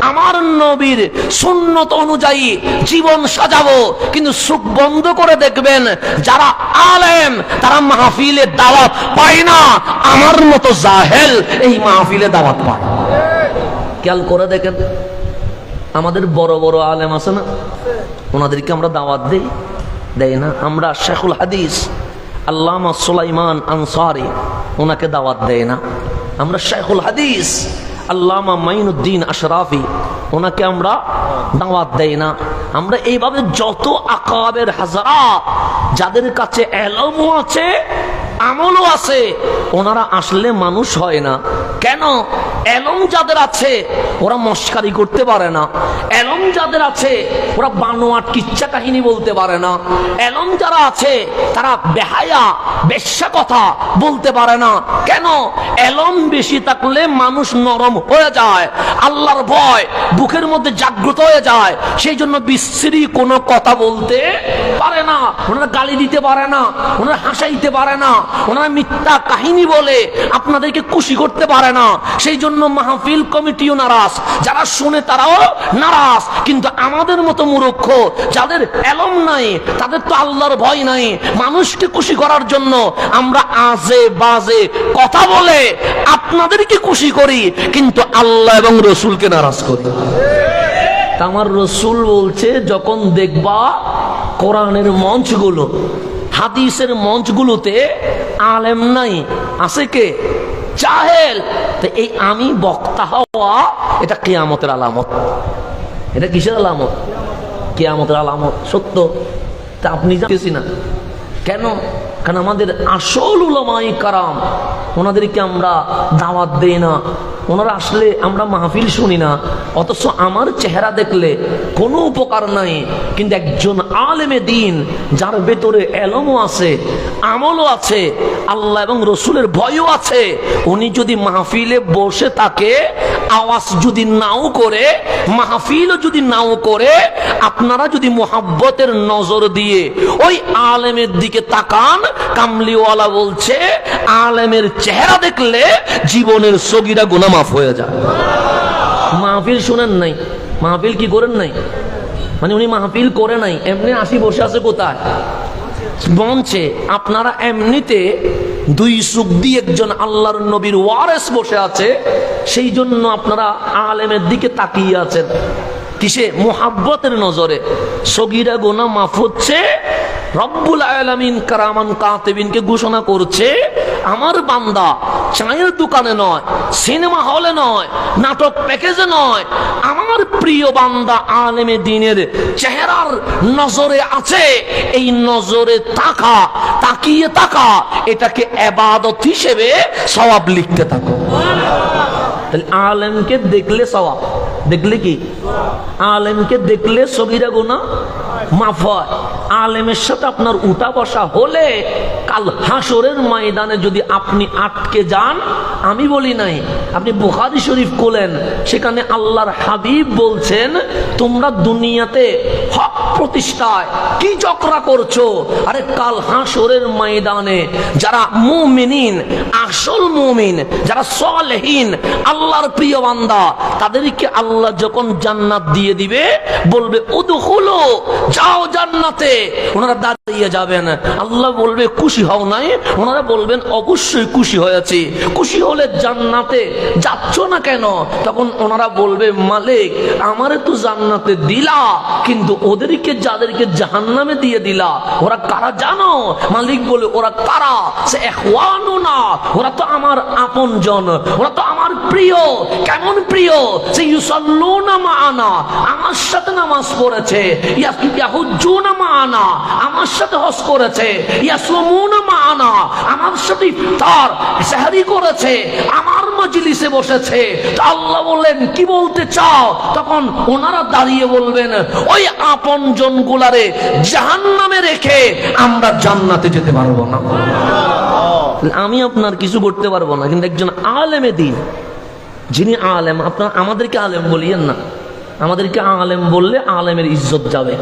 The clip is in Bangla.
আমার নবীর সুন্নত অনুযায়ী জীবন সাজাবো, কিন্তু চোখ বন্ধ করে দেখবেন যারা আলেম তারা মাহফিলে দাওয়াত পায় না, আমার মতো জাহেল এই মাহফিলে দাওয়াত পায়। খেয়াল করে দেখেন, আমাদের বড় বড় আলেম আছে না, ওনাদেরকে আমরা দাওয়াত দেই না। আমরা শেখুল হাদিস আল্লামা সুলাইমান আনসারী ওনাকে দাওয়াত দেয় না। আমরা শেখুল হাদিস আল্লামা মাইনুদ্দিন আশরাফি ওনাকে আমরা দাওয়াত দেই না। আমরা এইভাবে যত আকাবের হাজারাত যাদের কাছে এলমও আছে আমলও আছে, ওনারা আসলে মানুষ হয় না। কেন? এলম যাদের আছে ওরা মস্কারি করতে পারে না, এলম যাদের আছে ওরা বানোয়াট কিচ্ছা কাহিনী বলতে পারে না, এলম যারা আছে তারা বেহায়া বেশ্যা কথা বলতে পারে না। কেন? এলম বেশি থাকলে মানুষ নরম হয়ে যায়, আল্লাহর ভয় বুকের মধ্যে জাগ্রত হয়ে যায়, সেই জন্য বিশ্রী কোনো কথা বলতে পারে না, ওনারা গালি দিতে পারে না, ওনারা হাসাইতে পারে না, ওনারা মিথ্যা কাহিনী বলে আপনাদেরকে খুশি করতে পারে না। সেই জন্য মাহফিল কমিটিও নারাজ, যারা শুনে তারাও নারাজ। কিন্তু আমাদের মতো মূর্খ যাদের এলম নাই, তাদের তো আল্লাহর ভয় নাই, মানুষকে খুশি করার জন্য আমরা আজে বাজে কথা বলে আপনাদেরকে খুশি করি, কিন্তু আল্লাহ এবং রসুলকে নারাজ করি। আমার রসুল বলছে, যখন দেখবা কোরআনের মঞ্চগুলো হাদিসের মঞ্চগুলোতে আলেম নাই, আছে কে? জাহেল। তো এই আমি বক্তা হওয়া এটা কিয়ামতের আলামত। এটা কিসের আলামত? কিয়ামতের আলামত। সত্য তা আপনি জানতেছি না কেন? কারণ আমাদের আসল উলামায়ে কারাম ওনাদেরকে আমরা দাওয়াত দেই না, ওনারা আসলে আমরা মাহফিল শুনি না। অথচ আমার চেহারা দেখলে কোনো উপকার নাই, কিন্তু একজন আলেমে দিন যার ভেতরে এলমও আছে আমলও আছে আল্লাহ এবং রসুলের ভয়ও আছে, উনি যদি মাহফিলে বসে থাকে, আওয়াজ যদি নাও করে, মাহফিলও যদি নাও করে, আপনারা যদি মোহাব্বতের নজর দিয়ে ওই আলেমের দিকে তাকান, কামলিওয়ালা বলছে আলেমের চেহারা দেখলে জীবনের সগীরা গুনাহ মাফ হয়ে যায়। মাহফিল শুনেন নাই, মাহফিল কি করেন নাই, মানে উনি মাহফিল করে নাই, এমনি আসি বসে আছে কোথায়? মঞ্চে। আপনারা এমনিতে দুই চোখ দিয়ে একজন আল্লাহর নবীর ওয়ারেস বসে আছে, সেই জন্য আপনারা আলেমের দিকে তাকিয়ে আছেন। কিসে? মুহাব্বতের নজরে। সগীরা গুনাহ মাফ হচ্ছে। রব্বুল আলামিন কারামান কাতিবিনকে ঘোষণা করছে, আমার বান্দা চায়ের দোকানে নয়, সিনেমা হলে নয়, নাটক প্যাকেজে নয়, আমার প্রিয় বান্দা আলেমে দ্বীনের চেহারার নজরে আছে। এই নজরে তাকা, তাকিয়ে তাকা, এটাকে ইবাদত হিসেবে সওয়াব লিখতে থাকো। তাহলে আলেমকে দেখলে সওয়াব, দেখলে কি? আলেমকে দেখলে সগীরা গুনাহ মাফ হয়। আলেমের সাথে আপনার উঠা বসা হলে কাল হাসরের ময়দানে যদি আপনি আটকে যান, আমি বলি নাই, আপনি বুখারী শরীফ খোলেন, সেখানে আল্লাহর হাবিব বলছেন, তোমরা দুনিয়াতে হক প্রতিষ্ঠায় কি চক্রা করছো? আরে কাল হাসরের ময়দানে যারা মুমিনিন, আসল মুমিন, যারা সালেহিন, আল্লাহর প্রিয় বান্দা, তাদেরকে আল্লাহ যখন জান্নাত দিয়ে দিবে, বলবে উদখুলু, যাও জান্নাতে। ওনারা দাঁড়িয়ে যাবেন, আল্লাহ বলবে খুশি হও নাই? ওনারা বলবেন অবশ্যই খুশি হয়েছি। খুশি হলে জান্নাতে যাচ্ছ না কেন? তখন ওনারা বলবে, মালিক আমারে তো জান্নাতে দিলা, কিন্তু ওদেরকে যাদেরকে জাহান্নামে দিয়ে দিলা, ওরা কারা জানো? মালিক বলে, ওরা কারা? সে ইখওয়ানুনা, ওরা তো আমার আপনজন, ওরা তো আমার প্রিয়। কেমন প্রিয়? সে ইউসাল্লুনা মাআনা, আমার সাথে নামাজ পড়েছে, ইয়াহুজ্জুনা মাআনা, আমার সাথে হজ করেছে, ইয়াসুমুনা মাআনা, আমার সাথে ইফতার সেহরি করেছে, আমার মজলিসে বসেছে। আল্লাহ বললেন, কি বলতে চাও? তখন ওনারা দাঁড়িয়ে বলবেন, ওই আপনজন গুলারে জাহান্নামে রেখে আমরা জান্নাতে যেতে পারবো না। আমি আপনার কিছু করতে পারবো না, কিন্তু একজন আলেমে দ্বীন, যিনি আলেম, আপনারা আমাদেরকে আলেম বলিয়েন না, আমাদেরকে আলেম বললে আলেমের ইজ্জত যাবে।